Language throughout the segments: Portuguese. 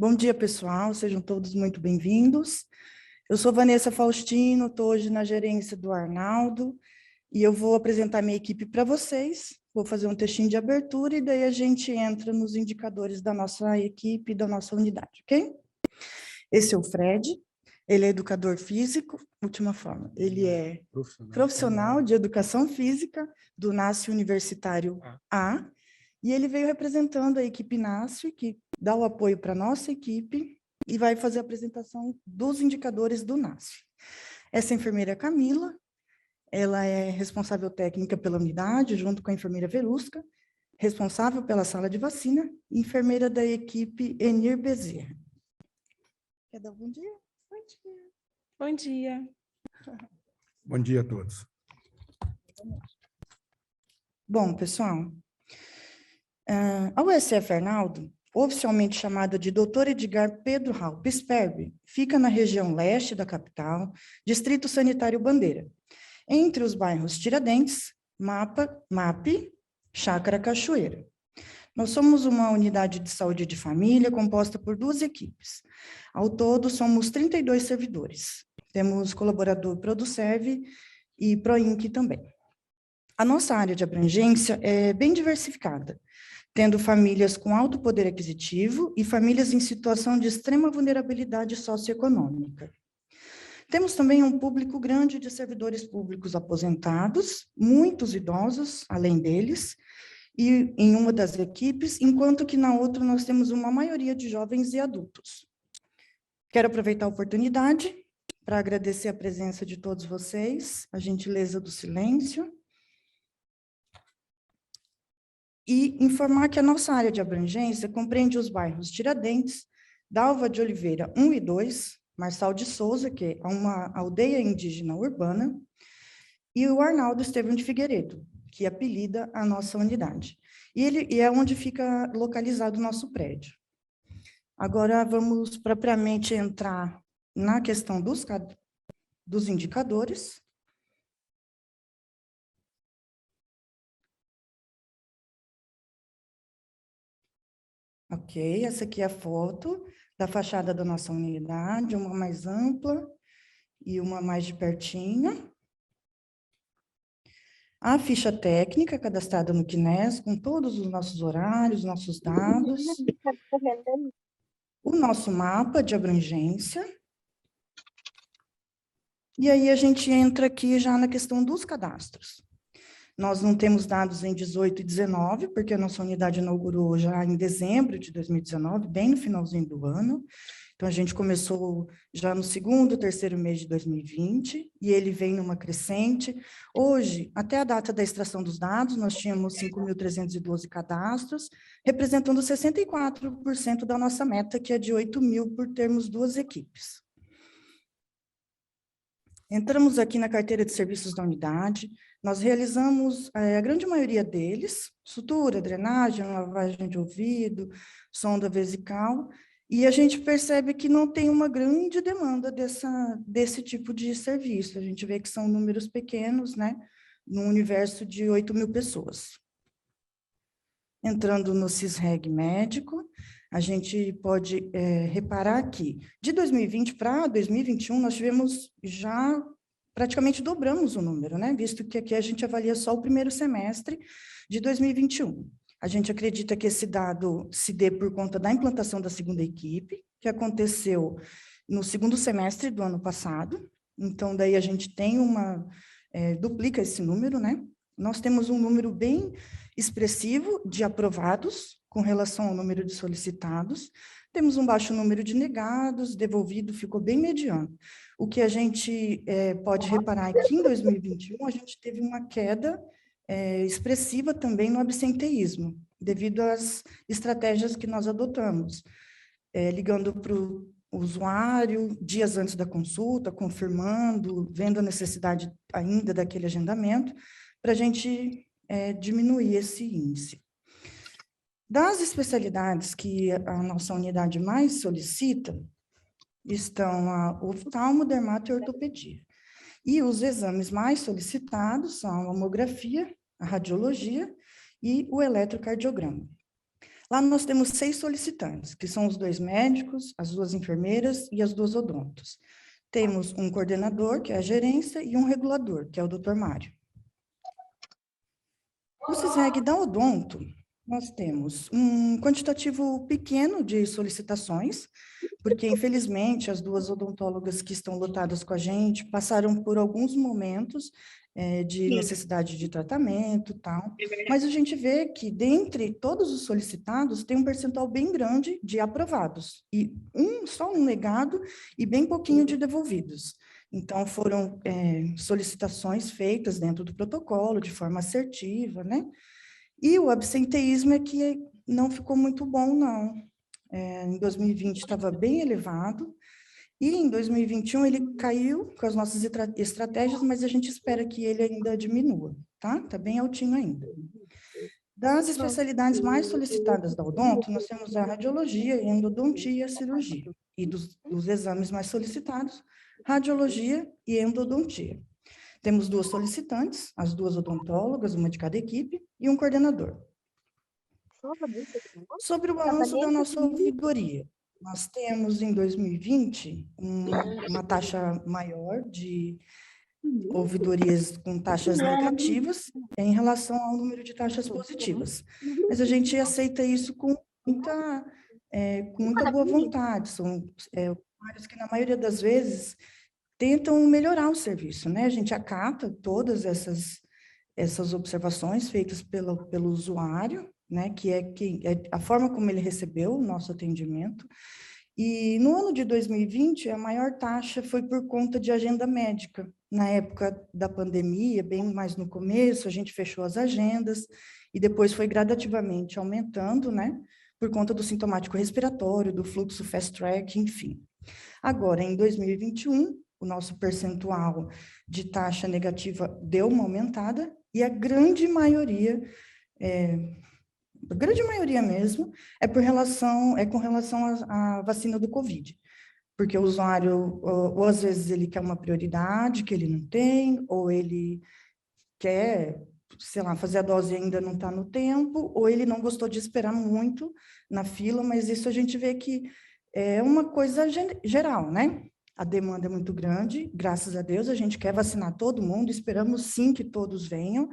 Bom dia, pessoal, sejam todos muito bem-vindos. Eu sou Vanessa Faustino, estou hoje na gerência do Arnaldo e eu vou apresentar minha equipe para vocês. Vou fazer um textinho de abertura e daí a gente entra nos indicadores da nossa equipe, da nossa unidade, ok? Esse é o Fred, ele é educador físico, última forma, ele é profissional de educação física do NASF Universitário A, e ele veio representando a equipe NASF, que dá o apoio para a nossa equipe, e vai fazer a apresentação dos indicadores do NASF. Essa enfermeira é Camila, ela é responsável técnica pela unidade, junto com a enfermeira Verusca, responsável pela sala de vacina, e enfermeira da equipe Enir Bezerra. Quer dar um bom dia? Bom dia. Bom dia. Bom dia a todos. Bom, pessoal, a USF Arnaldo, oficialmente chamada de Dr. Edgar Pedro Raup Sperber, fica na região leste da capital, Distrito Sanitário Bandeira, entre os bairros Tiradentes, MAP, Chácara Cachoeira. Nós somos uma unidade de saúde de família composta por 2 equipes. Ao todo, somos 32 servidores. Temos colaborador Produserve e Proinc também. A nossa área de abrangência é bem diversificada, tendo famílias com alto poder aquisitivo e famílias em situação de extrema vulnerabilidade socioeconômica. Temos também um público grande de servidores públicos aposentados, muitos idosos, além deles, e em uma das equipes, enquanto que na outra nós temos uma maioria de jovens e adultos. Quero aproveitar a oportunidade para agradecer a presença de todos vocês, a gentileza do silêncio, e informar que a nossa área de abrangência compreende os bairros Tiradentes, Dalva de Oliveira 1 e 2, Marçal de Souza, que é uma aldeia indígena urbana, e o Arnaldo Estevam de Figueiredo, que apelida a nossa unidade. E é onde fica localizado o nosso prédio. Agora, vamos propriamente entrar na questão dos indicadores. Ok, essa aqui é a foto da fachada da nossa unidade, uma mais ampla e uma mais de pertinho. A ficha técnica cadastrada no CNES, com todos os nossos horários, nossos dados. O nosso mapa de abrangência. E aí a gente entra aqui já na questão dos cadastros. Nós não temos dados em 18 e 19, porque a nossa unidade inaugurou já em dezembro de 2019, bem no finalzinho do ano. Então, a gente começou já no 2º, 3º mês de 2020, e ele vem numa crescente. Hoje, até a data da extração dos dados, nós tínhamos 5.312 cadastros, representando 64% da nossa meta, que é de 8.000 por termos 2 equipes. Entramos aqui na carteira de serviços da unidade, nós realizamos a grande maioria deles, sutura, drenagem, lavagem de ouvido, sonda vesical, e a gente percebe que não tem uma grande demanda desse tipo de serviço. A gente vê que são números pequenos, né, num universo de 8.000 pessoas. Entrando no CISREG médico, a gente pode reparar que, de 2020 para 2021, nós tivemos já, praticamente dobramos o número, né? Visto que aqui a gente avalia só o primeiro semestre de 2021. A gente acredita que esse dado se dê por conta da implantação da 2ª equipe, que aconteceu no 2º semestre do ano passado. Então, daí a gente tem duplica esse número, né? Nós temos um número bem expressivo de aprovados com relação ao número de solicitados. Temos um baixo número de negados, devolvido ficou bem mediano. O que a gente pode reparar é que em 2021 a gente teve uma queda expressiva também no absenteísmo, devido às estratégias que nós adotamos, ligando para o usuário dias antes da consulta, confirmando, vendo a necessidade ainda daquele agendamento, para a gente diminuir esse índice. Das especialidades que a nossa unidade mais solicita, estão a oftalmo, dermato e ortopedia. E os exames mais solicitados são a mamografia, a radiologia e o eletrocardiograma. Lá nós temos 6 solicitantes, que são os 2 médicos, as 2 enfermeiras e as 2 odontos. Temos um coordenador, que é a gerência, e um regulador, que é o Dr. Mário. No CISREG da Odonto, nós temos um quantitativo pequeno de solicitações, porque, infelizmente, as 2 odontólogas que estão lotadas com a gente passaram por alguns momentos de necessidade de tratamento e tal, mas a gente vê que, dentre todos os solicitados, tem um percentual bem grande de aprovados, e só um negado e bem pouquinho de devolvidos. Então, foram solicitações feitas dentro do protocolo, de forma assertiva, né? E o absenteísmo é que não ficou muito bom, não. Em 2020 estava bem elevado, e em 2021 ele caiu com as nossas estratégias, mas a gente espera que ele ainda diminua, tá? Está bem altinho ainda. Das especialidades mais solicitadas da odonto, nós temos a radiologia, endodontia e a cirurgia. E dos exames mais solicitados, radiologia e endodontia. Temos 2 solicitantes, as 2 odontólogas, uma de cada equipe, e um coordenador. Sobre o balanço da nossa ouvidoria, nós temos em 2020 uma taxa maior de ouvidorias com taxas negativas em relação ao número de taxas positivas. Mas a gente aceita isso com muita boa vontade. São áreas que, na maioria das vezes, tentam melhorar o serviço, né? A gente acata todas essas observações feitas pelo usuário, né? Que é a forma como ele recebeu o nosso atendimento. E no ano de 2020, a maior taxa foi por conta de agenda médica. Na época da pandemia, bem mais no começo, a gente fechou as agendas e depois foi gradativamente aumentando, né? Por conta do sintomático respiratório, do fluxo fast track, enfim. Agora, em 2021, o nosso percentual de taxa negativa deu uma aumentada e a grande maioria mesmo, é com relação à vacina do Covid. Porque o usuário, ou às vezes ele quer uma prioridade que ele não tem, ou ele quer, sei lá, fazer a dose e ainda não está no tempo, ou ele não gostou de esperar muito na fila, mas isso a gente vê que é uma coisa geral, né? A demanda é muito grande, graças a Deus, a gente quer vacinar todo mundo, esperamos sim que todos venham.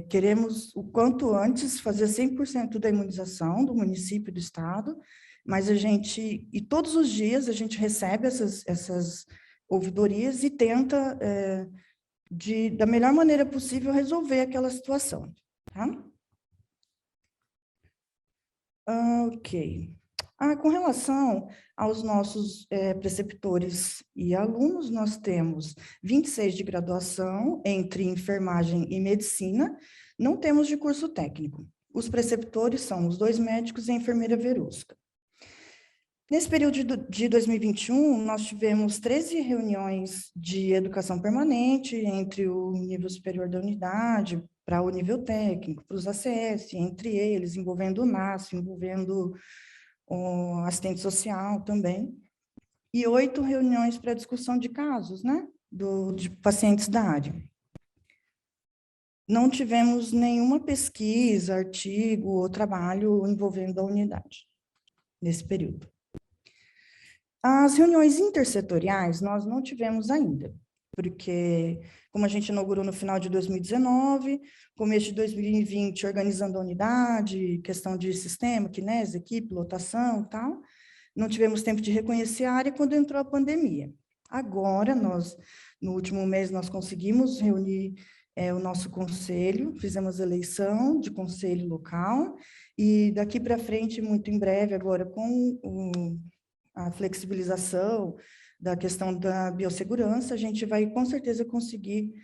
Queremos, o quanto antes, fazer 100% da imunização do município e do estado, mas e todos os dias a gente recebe essas ouvidorias e tenta, da melhor maneira possível, resolver aquela situação, tá? Ok. Com relação aos nossos preceptores e alunos, nós temos 26 de graduação entre enfermagem e medicina, não temos de curso técnico. Os preceptores são os 2 médicos e a enfermeira Verusca. Nesse período de 2021, nós tivemos 13 reuniões de educação permanente entre o nível superior da unidade para o nível técnico, para os ACS, entre eles, envolvendo o NASF, envolvendo o assistente social também, e 8 reuniões para discussão de casos, né, de pacientes da área. Não tivemos nenhuma pesquisa, artigo ou trabalho envolvendo a unidade nesse período. As reuniões intersetoriais nós não tivemos ainda, porque, como a gente inaugurou no final de 2019, começo de 2020, organizando a unidade, questão de sistema, kinese, equipe, lotação e tal, não tivemos tempo de reconhecer a área quando entrou a pandemia. Agora, no último mês, nós conseguimos reunir o nosso conselho, fizemos a eleição de conselho local, e daqui para frente, muito em breve, agora com a flexibilização da questão da biossegurança, a gente vai com certeza conseguir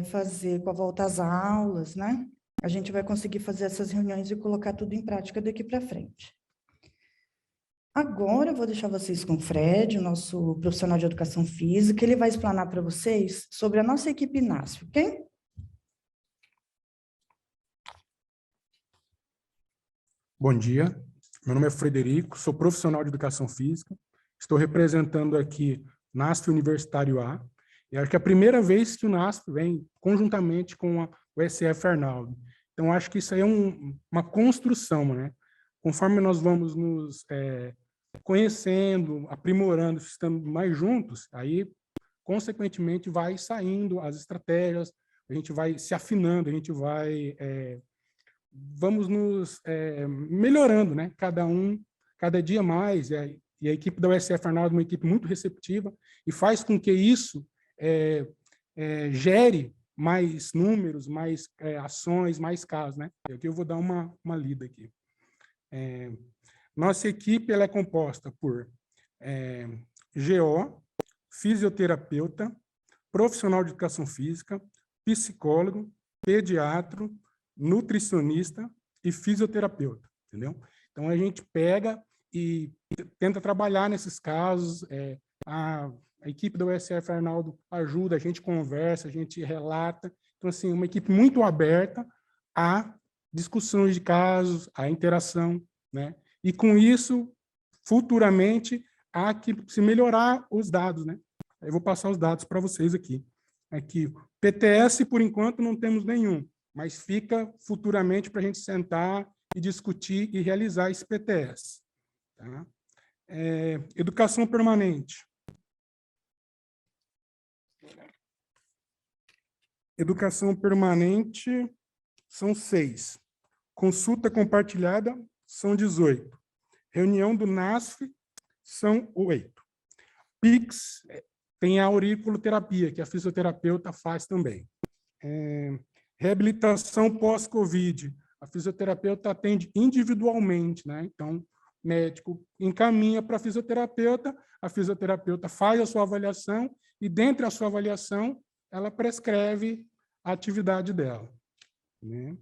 fazer com a volta às aulas, né? A gente vai conseguir fazer essas reuniões e colocar tudo em prática daqui para frente. Agora eu vou deixar vocês com o Fred, o nosso profissional de educação física, ele vai explanar para vocês sobre a nossa equipe NASF, ok? Bom dia, meu nome é Frederico, sou profissional de educação física, estou representando aqui NASF Universitário A, e acho que é a primeira vez que o NASF vem conjuntamente com o SF Arnaldo. Então, acho que isso aí é uma construção, né? Conforme nós vamos nos conhecendo, aprimorando, estando mais juntos, aí, consequentemente, vai saindo as estratégias, a gente vai se afinando, a gente vai... vamos nos melhorando, né? Cada dia mais, e a equipe da USF Arnaldo é uma equipe muito receptiva e faz com que isso gere mais números, mais ações, mais casos, né? Aqui eu vou dar uma lida aqui. Nossa equipe ela é composta por GO, fisioterapeuta, profissional de educação física, psicólogo, pediatra, nutricionista e fisioterapeuta, entendeu? Então, a gente pega e tenta trabalhar nesses casos, a equipe da USF Arnaldo ajuda, a gente conversa, a gente relata. Então, assim, uma equipe muito aberta a discussões de casos, a interação, né? E, com isso, futuramente, há que se melhorar os dados, né? Eu vou passar os dados para vocês aqui. Aqui, PTS, por enquanto, não temos nenhum, mas fica futuramente para a gente sentar e discutir e realizar esse PTS. Tá? Educação permanente. Educação permanente são 6. Consulta compartilhada são 18. Reunião do NASF são 8. PIX tem a auriculoterapia, que a fisioterapeuta faz também. Reabilitação pós-Covid. A fisioterapeuta atende individualmente, né? Então, o médico encaminha para a fisioterapeuta faz a sua avaliação e, dentre a sua avaliação, ela prescreve a atividade dela, né?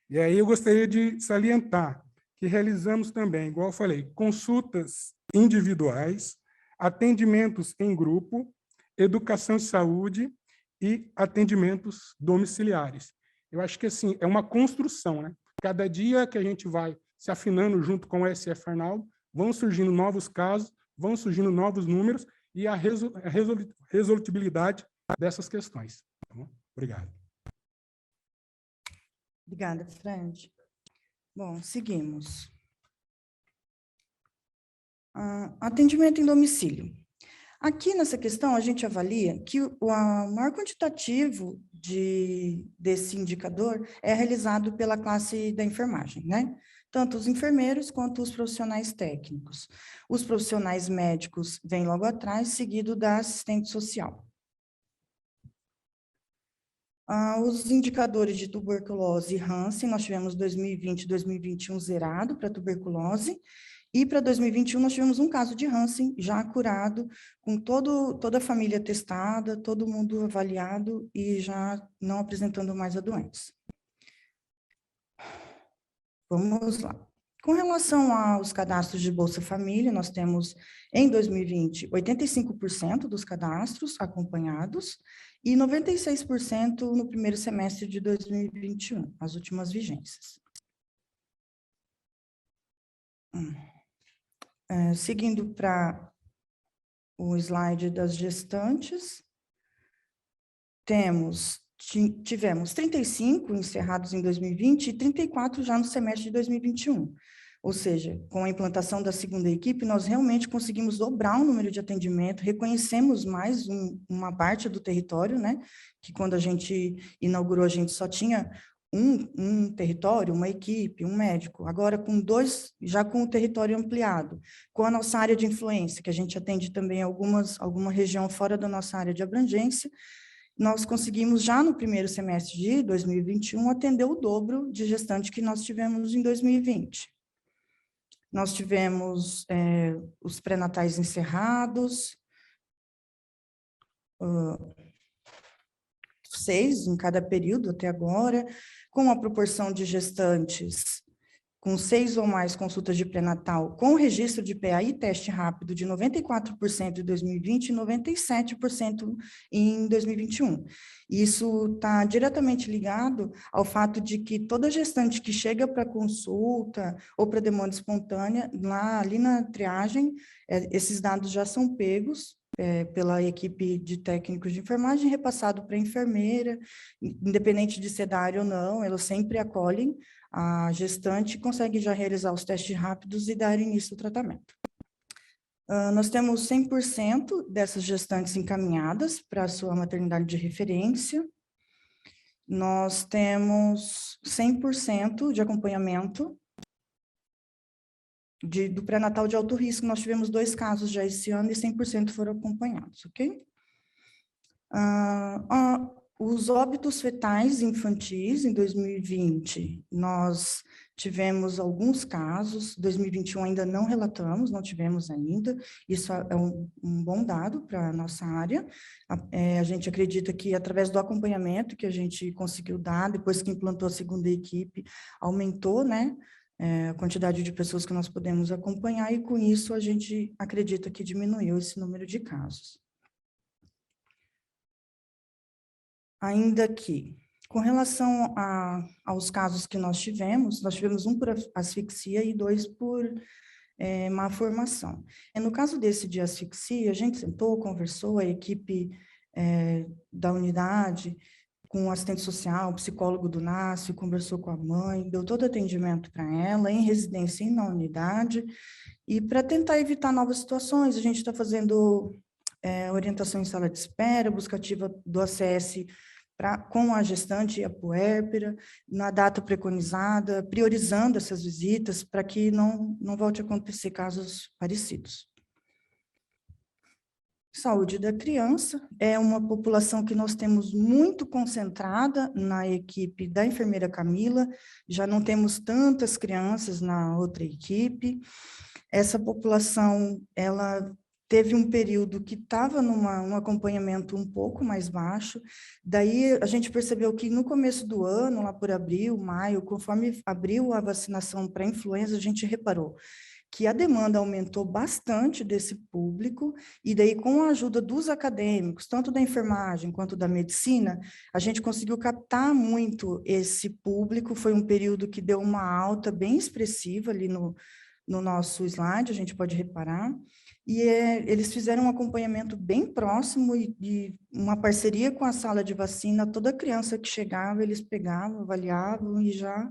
E aí eu gostaria de salientar que realizamos também, igual eu falei, consultas individuais, atendimentos em grupo, educação e saúde e atendimentos domiciliares. Eu acho que, assim, é uma construção, né? Cada dia que a gente vai se afinando junto com o USF Arnaldo, vão surgindo novos casos, vão surgindo novos números e a resolutibilidade dessas questões. Tá bom? Obrigado. Obrigada, Fred. Bom, seguimos. Atendimento em domicílio. Aqui nessa questão, a gente avalia que o maior quantitativo desse indicador é realizado pela classe da enfermagem, né? Tanto os enfermeiros quanto os profissionais técnicos. Os profissionais médicos vêm logo atrás, seguido da assistente social. Os indicadores de tuberculose e Hansen, nós tivemos 2020 e 2021 zerado para tuberculose, e para 2021 nós tivemos um caso de Hansen já curado, com toda a família testada, todo mundo avaliado e já não apresentando mais a doença. Vamos lá. Com relação aos cadastros de Bolsa Família, nós temos, em 2020, 85% dos cadastros acompanhados e 96% no primeiro semestre de 2021, as últimas vigências. Seguindo para o slide das gestantes, tivemos 35 encerrados em 2020 e 34 já no semestre de 2021. Ou seja, com a implantação da segunda equipe, nós realmente conseguimos dobrar o número de atendimento, reconhecemos mais uma parte do território, né? Que quando a gente inaugurou, a gente só tinha um território, uma equipe, um médico. Agora, com 2, já com o território ampliado, com a nossa área de influência, que a gente atende também alguma região fora da nossa área de abrangência, nós conseguimos, já no primeiro semestre de 2021, atender o dobro de gestante que nós tivemos em 2020. Nós tivemos os pré-natais encerrados, 6 em cada período até agora, com a proporção de gestantes com 6 ou mais consultas de pré-natal, com registro de PA e teste rápido de 94% em 2020 e 97% em 2021. Isso está diretamente ligado ao fato de que toda gestante que chega para consulta ou para demanda espontânea, ali na triagem, esses dados já são pegos pela equipe de técnicos de enfermagem, repassado para a enfermeira, independente de ser da área ou não, elas sempre acolhem a gestante e conseguem já realizar os testes rápidos e dar início ao tratamento. Nós temos 100% dessas gestantes encaminhadas para a sua maternidade de referência. Nós temos 100% de acompanhamento do pré-natal de alto risco. Nós tivemos 2 casos já esse ano e 100% foram acompanhados, ok? Os óbitos fetais infantis, em 2020, nós tivemos alguns casos, 2021 ainda não relatamos, não tivemos ainda, isso é um bom dado para a nossa área. A gente acredita que, através do acompanhamento que a gente conseguiu dar, depois que implantou a segunda equipe, aumentou, né, a quantidade de pessoas que nós podemos acompanhar, e com isso a gente acredita que diminuiu esse número de casos. Ainda que, com relação aos casos que nós tivemos 1 por asfixia e 2 por má formação. E no caso desse de asfixia, a gente sentou, conversou, a equipe da unidade, com o assistente social, o psicólogo do NASF, conversou com a mãe, deu todo atendimento para ela, em residência e na unidade, e para tentar evitar novas situações, a gente está fazendo orientação em sala de espera, busca ativa do ACS com a gestante e a puérpera, na data preconizada, priorizando essas visitas para que não volte a acontecer casos parecidos. Saúde da criança é uma população que nós temos muito concentrada na equipe da enfermeira Camila, já não temos tantas crianças na outra equipe. Essa população, ela teve um período que estava num acompanhamento um pouco mais baixo, daí a gente percebeu que no começo do ano, lá por abril, maio, conforme abriu a vacinação para influenza, a gente reparou que a demanda aumentou bastante desse público, e daí com a ajuda dos acadêmicos, tanto da enfermagem quanto da medicina, a gente conseguiu captar muito esse público, foi um período que deu uma alta bem expressiva ali no nosso slide, a gente pode reparar, e eles fizeram um acompanhamento bem próximo e uma parceria com a sala de vacina, toda criança que chegava, eles pegavam, avaliavam e já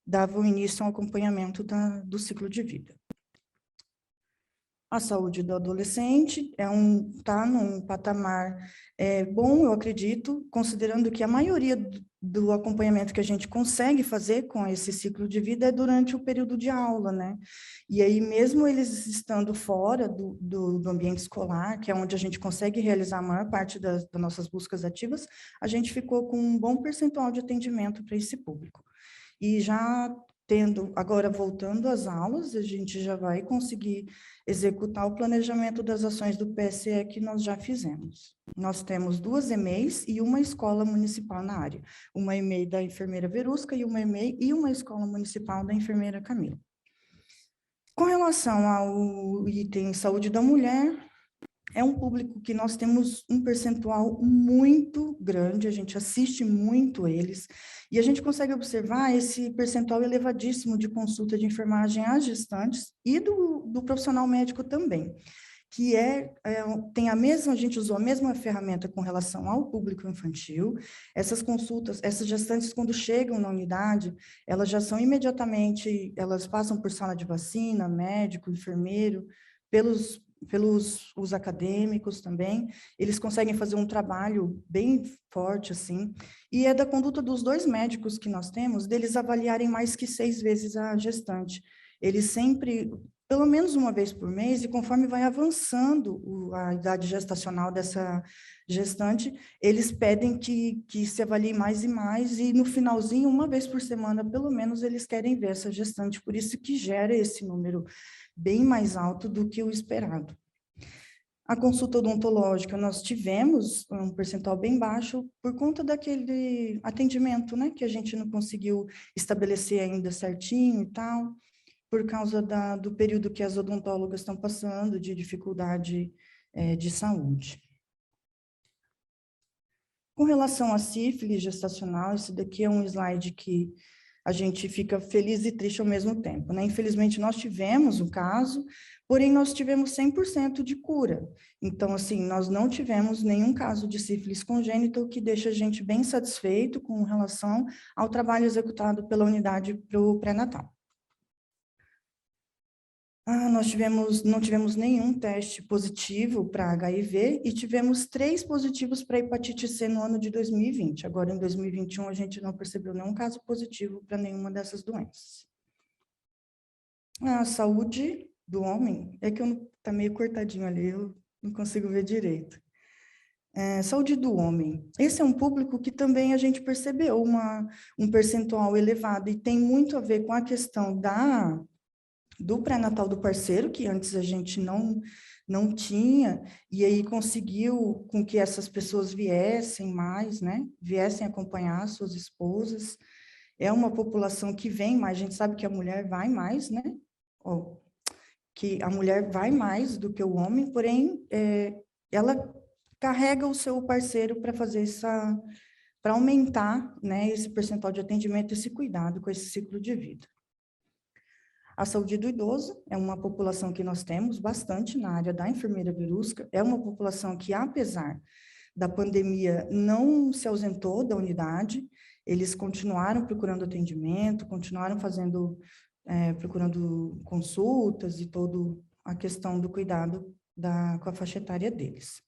davam início ao acompanhamento do ciclo de vida. A saúde do adolescente está num patamar bom, eu acredito, considerando que a maioria do acompanhamento que a gente consegue fazer com esse ciclo de vida é durante o período de aula, né? E aí, mesmo eles estando fora do ambiente escolar, que é onde a gente consegue realizar a maior parte das nossas buscas ativas, a gente ficou com um bom percentual de atendimento para esse público. E já agora voltando às aulas, a gente já vai conseguir executar o planejamento das ações do PSE que nós já fizemos. Nós temos 2 EMEIs e uma escola municipal na área. Uma EMEI da enfermeira Verusca e uma EMEI e uma escola municipal da enfermeira Camila. Com relação ao item saúde da mulher, é um público que nós temos um percentual muito grande, a gente assiste muito eles, e a gente consegue observar esse percentual elevadíssimo de consulta de enfermagem às gestantes e do profissional médico também, que a gente usou a mesma ferramenta com relação ao público infantil. Essas consultas, essas gestantes, quando chegam na unidade, elas já são imediatamente, elas passam por sala de vacina, médico, enfermeiro, pelos os acadêmicos também, eles conseguem fazer um trabalho bem forte, assim, e é da conduta dos 2 médicos que nós temos, deles avaliarem mais que 6 vezes a gestante. Eles sempre, pelo menos uma vez por mês, e conforme vai avançando a idade gestacional dessa gestante, eles pedem que se avalie mais e mais, e no finalzinho, uma vez por semana, pelo menos, eles querem ver essa gestante, por isso que gera esse número bem mais alto do que o esperado. A consulta odontológica, nós tivemos um percentual bem baixo por conta daquele atendimento, né, que a gente não conseguiu estabelecer ainda certinho e tal, por causa do período que as odontólogas estão passando de dificuldade de saúde. Com relação à sífilis gestacional, esse daqui é um slide que a gente fica feliz e triste ao mesmo tempo, né? Infelizmente, nós tivemos um caso, porém, nós tivemos 100% de cura. Então, assim, nós não tivemos nenhum caso de sífilis congênita, o que deixa a gente bem satisfeito com relação ao trabalho executado pela unidade para o pré-natal. Não tivemos nenhum teste positivo para HIV e tivemos 3 positivos para hepatite C no ano de 2020. Agora, em 2021, a gente não percebeu nenhum caso positivo para nenhuma dessas doenças. A saúde do homem, é que tá meio cortadinho ali, eu não consigo ver direito. Saúde do homem. Esse é um público que também a gente percebeu um percentual elevado e tem muito a ver com a questão do pré-natal do parceiro, que antes a gente não tinha, e aí conseguiu com que essas pessoas viessem mais, né? Viessem acompanhar suas esposas. É uma população que vem mais, a gente sabe que a mulher vai mais, né? Que a mulher vai mais do que o homem, porém, ela carrega o seu parceiro para fazer para aumentar, né, esse percentual de atendimento, esse cuidado com esse ciclo de vida. A saúde do idoso é uma população que nós temos bastante na área da enfermeira birúrgica, é uma população que, apesar da pandemia, não se ausentou da unidade, eles continuaram procurando atendimento, continuaram procurando consultas e toda a questão do cuidado com a faixa etária deles.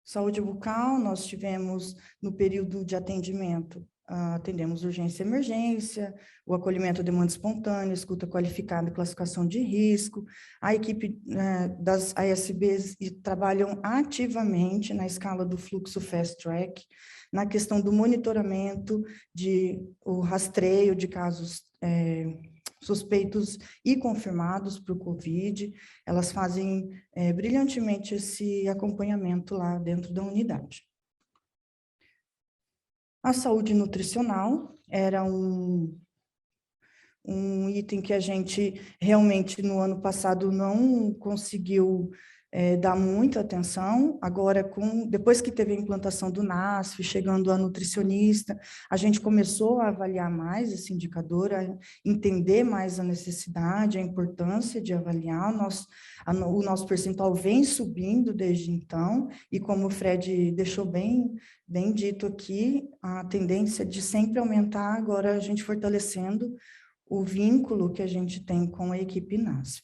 Saúde bucal, nós tivemos, no período de atendimento, atendemos urgência e emergência, o acolhimento de demanda espontânea, escuta qualificada e classificação de risco. A equipe das ASBs trabalham ativamente na escala do fluxo Fast Track, na questão do monitoramento, o rastreio de casos suspeitos e confirmados para o COVID. Elas fazem brilhantemente esse acompanhamento lá dentro da unidade. A saúde nutricional era um item que a gente realmente no ano passado não conseguiu dar muita atenção. Agora, depois que teve a implantação do NASF, chegando a nutricionista, a gente começou a avaliar mais esse indicador, a entender mais a necessidade, a importância de avaliar. O nosso percentual vem subindo desde então, e como o Fred deixou bem dito aqui, a tendência de sempre aumentar, agora a gente fortalecendo o vínculo que a gente tem com a equipe NASF.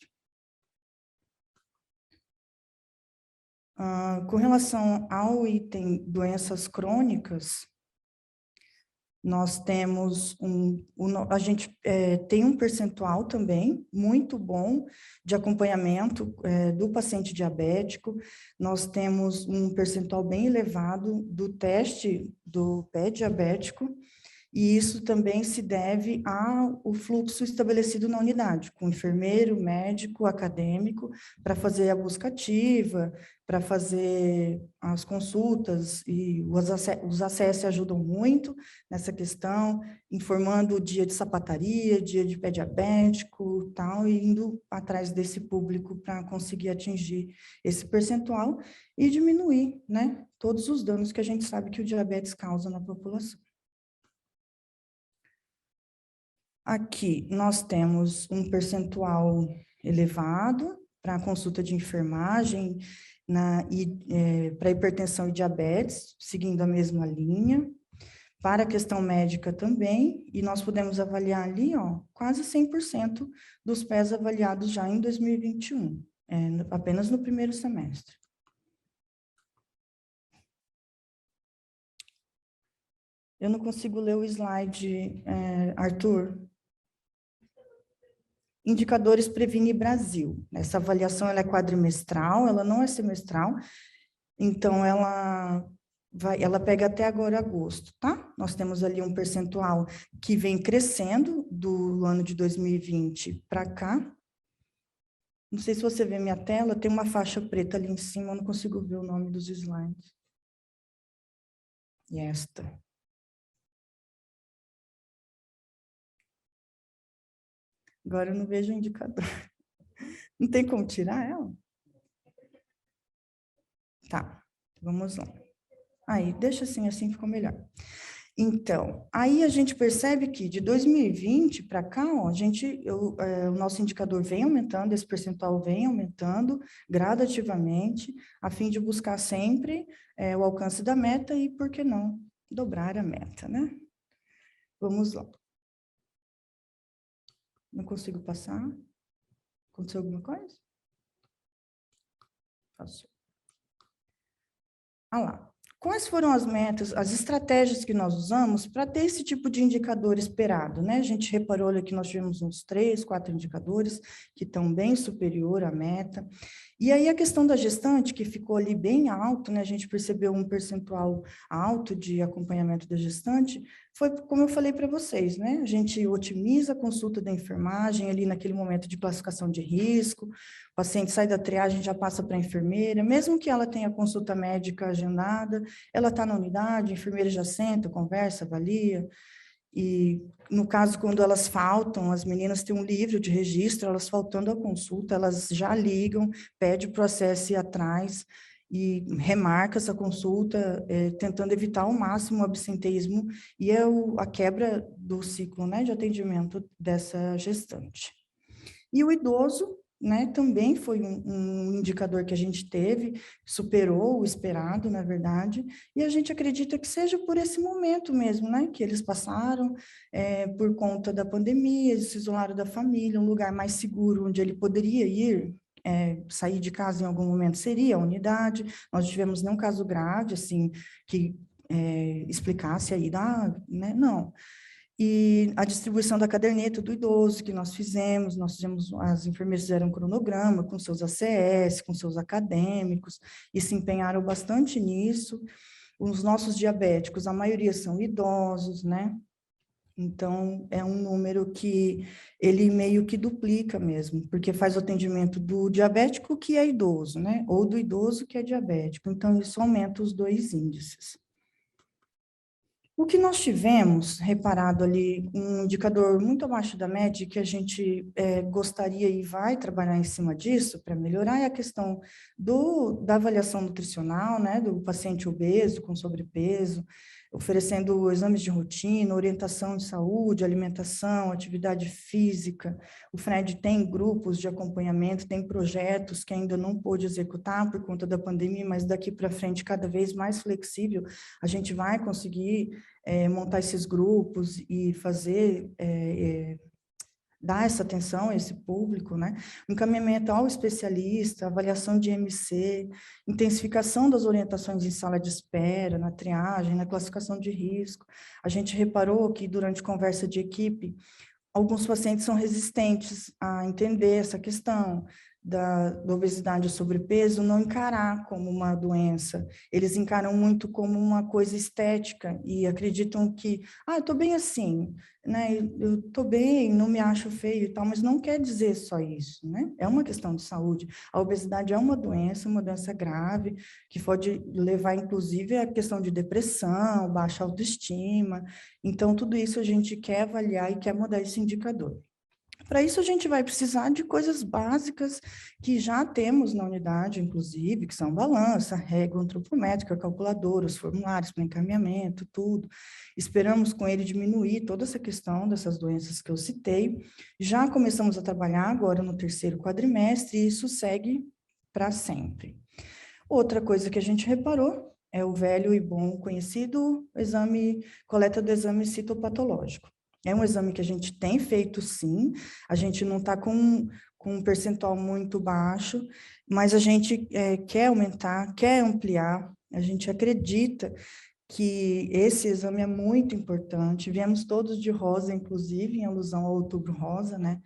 Com relação ao item doenças crônicas, nós temos a gente tem um percentual também muito bom de acompanhamento do paciente diabético. Nós temos um percentual bem elevado do teste do pé diabético, e isso também se deve ao fluxo estabelecido na unidade, com enfermeiro, médico, acadêmico, para fazer a busca ativa, para fazer as consultas, e os acessos ajudam muito nessa questão, informando o dia de sapataria, dia de pé diabético, tal, e indo atrás desse público para conseguir atingir esse percentual e diminuir, né, todos os danos que a gente sabe que o diabetes causa na população. Aqui nós temos um percentual elevado para a consulta de enfermagem para hipertensão e diabetes, seguindo a mesma linha. Para a questão médica também, e nós podemos avaliar ali, quase 100% dos pés avaliados já em 2021, apenas no primeiro semestre. Eu não consigo ler o slide, Arthur. Indicadores Previne Brasil. Essa avaliação ela é quadrimestral, ela não é semestral, então ela pega até agora agosto, tá? Nós temos ali um percentual que vem crescendo do ano de 2020 para cá. Não sei se você vê minha tela, tem uma faixa preta ali em cima, eu não consigo ver o nome dos slides. E esta. Agora eu não vejo o indicador. Não tem como tirar ela? Tá, vamos lá. Aí, deixa assim ficou melhor. Então, aí a gente percebe que de 2020 para cá, ó, o nosso indicador vem aumentando, esse percentual vem aumentando gradativamente, a fim de buscar sempre o alcance da meta e, por que não, dobrar a meta, né? Vamos lá. Não consigo passar? Aconteceu alguma coisa? Passou. Ah lá. Quais foram as metas, as estratégias que nós usamos para ter esse tipo de indicador esperado, né? A gente reparou ali que nós tivemos uns 3, 4 indicadores que estão bem superior à meta. E aí a questão da gestante, que ficou ali bem alto, né? A gente percebeu um percentual alto de acompanhamento da gestante, foi como eu falei para vocês, né? A gente otimiza a consulta da enfermagem ali naquele momento de classificação de risco, o paciente sai da triagem, já passa para a enfermeira, mesmo que ela tenha consulta médica agendada, ela está na unidade, a enfermeira já senta, conversa, avalia, e no caso, quando elas faltam, as meninas têm um livro de registro, elas faltando a consulta, elas já ligam, pede para o acesso ir atrás e remarca essa consulta, tentando evitar ao máximo o absenteísmo e a quebra do ciclo, né, de atendimento dessa gestante. E o idoso, né, também foi um indicador que a gente teve, superou o esperado, na verdade, e a gente acredita que seja por esse momento mesmo, né, que eles passaram por conta da pandemia, eles se isolaram da família, um lugar mais seguro onde ele poderia ir, sair de casa em algum momento seria a unidade. Nós tivemos nenhum caso grave, assim, que explicasse aí, né, não. E a distribuição da caderneta do idoso que nós fizemos, as enfermeiras fizeram um cronograma com seus ACS, com seus acadêmicos, e se empenharam bastante nisso. Os nossos diabéticos, a maioria são idosos, né? Então, é um número que ele meio que duplica mesmo, porque faz o atendimento do diabético que é idoso, né? Ou do idoso que é diabético. Então, isso aumenta os dois índices. O que nós tivemos reparado ali, um indicador muito abaixo da média, que a gente gostaria e vai trabalhar em cima disso para melhorar, é a questão da avaliação nutricional, né, do paciente obeso, com sobrepeso, oferecendo exames de rotina, orientação de saúde, alimentação, atividade física. O FRED tem grupos de acompanhamento, tem projetos que ainda não pôde executar por conta da pandemia, mas daqui para frente, cada vez mais flexível, a gente vai conseguir montar esses grupos e fazer, dar essa atenção a esse público, né? Encaminhamento ao especialista, avaliação de MC, intensificação das orientações em sala de espera, na triagem, na classificação de risco. A gente reparou que durante conversa de equipe, alguns pacientes são resistentes a entender essa questão da obesidade e sobrepeso, não encarar como uma doença. Eles encaram muito como uma coisa estética e acreditam que, eu estou bem assim, né? Eu estou bem, não me acho feio e tal, mas não quer dizer só isso, né? É uma questão de saúde. A obesidade é uma doença grave, que pode levar, inclusive, à questão de depressão, baixa autoestima. Então, tudo isso a gente quer avaliar e quer mudar esse indicador. Para isso, a gente vai precisar de coisas básicas que já temos na unidade, inclusive, que são balança, régua antropométrica, calculadora, os formulários para encaminhamento, tudo. Esperamos com ele diminuir toda essa questão dessas doenças que eu citei. Já começamos a trabalhar agora no terceiro quadrimestre e isso segue para sempre. Outra coisa que a gente reparou é o velho e bom conhecido coleta do exame citopatológico. É um exame que a gente tem feito, sim, a gente não está com um percentual muito baixo, mas a gente quer aumentar, quer ampliar, a gente acredita que esse exame é muito importante. Viemos todos de rosa, inclusive, em alusão ao Outubro Rosa, né?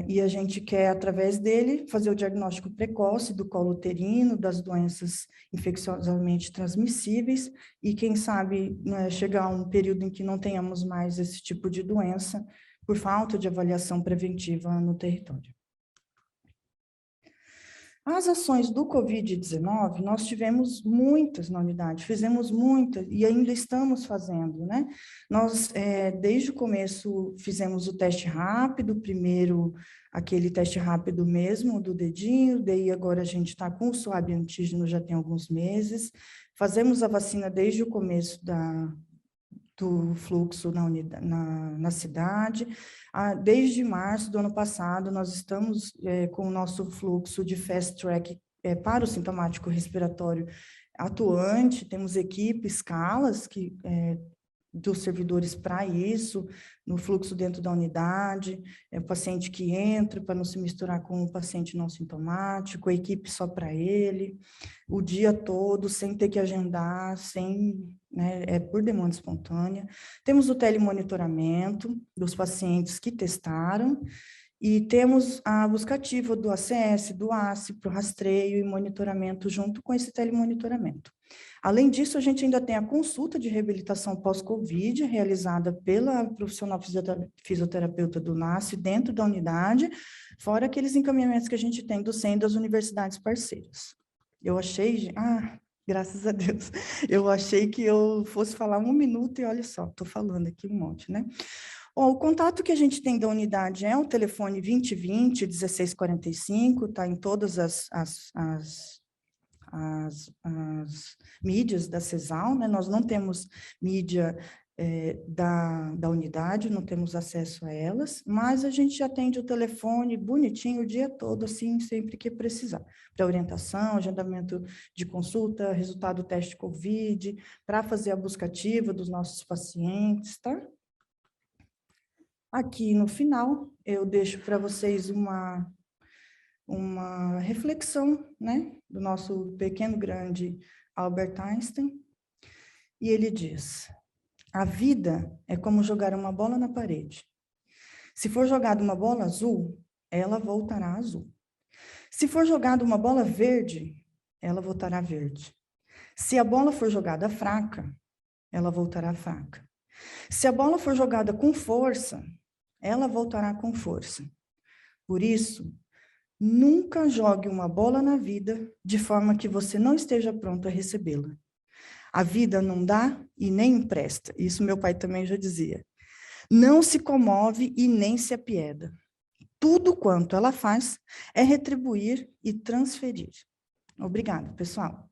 E a gente quer, através dele, fazer o diagnóstico precoce do colo uterino, das doenças infecciosamente transmissíveis, e quem sabe, né, chegar a um período em que não tenhamos mais esse tipo de doença, por falta de avaliação preventiva no território. As ações do Covid-19, nós tivemos muitas na unidade, fizemos muitas e ainda estamos fazendo, né? Nós, desde o começo, fizemos o teste rápido, primeiro aquele teste rápido mesmo, do dedinho, daí agora a gente está com o suave antígeno já tem alguns meses, fazemos a vacina desde o começo do fluxo na cidade. Desde março do ano passado, nós estamos com o nosso fluxo de fast track para o sintomático respiratório atuante, temos escalas dos servidores para isso, no fluxo dentro da unidade, o paciente que entra para não se misturar com o paciente não sintomático, a equipe só para ele, o dia todo, sem ter que agendar, por demanda espontânea. Temos o telemonitoramento dos pacientes que testaram, e temos a busca ativa do ACS, do ACE, para o rastreio e monitoramento junto com esse telemonitoramento. Além disso, a gente ainda tem a consulta de reabilitação pós-Covid, realizada pela profissional fisioterapeuta do NASF dentro da unidade, fora aqueles encaminhamentos que a gente tem do SEM das universidades parceiras. Eu achei, graças a Deus, eu achei que eu fosse falar 1 minuto e olha só, estou falando aqui um monte, né? O contato que a gente tem da unidade é o telefone 2020-1645, está em todas as mídias da CESAL, né? Nós não temos mídia da unidade, não temos acesso a elas, mas a gente atende o telefone bonitinho o dia todo, assim, sempre que precisar, para orientação, agendamento de consulta, resultado do teste COVID, para fazer a busca ativa dos nossos pacientes, tá? Aqui no final, eu deixo para vocês uma reflexão, né, do nosso pequeno grande Albert Einstein, e ele diz: a vida é como jogar uma bola na parede. Se for jogada uma bola azul, ela voltará azul. Se for jogada uma bola verde, ela voltará verde. Se a bola for jogada fraca, ela voltará fraca. Se a bola for jogada com força, ela voltará com força. Por isso, nunca jogue uma bola na vida de forma que você não esteja pronto a recebê-la. A vida não dá e nem empresta. Isso meu pai também já dizia. Não se comove e nem se apieda. Tudo quanto ela faz é retribuir e transferir. Obrigada, pessoal.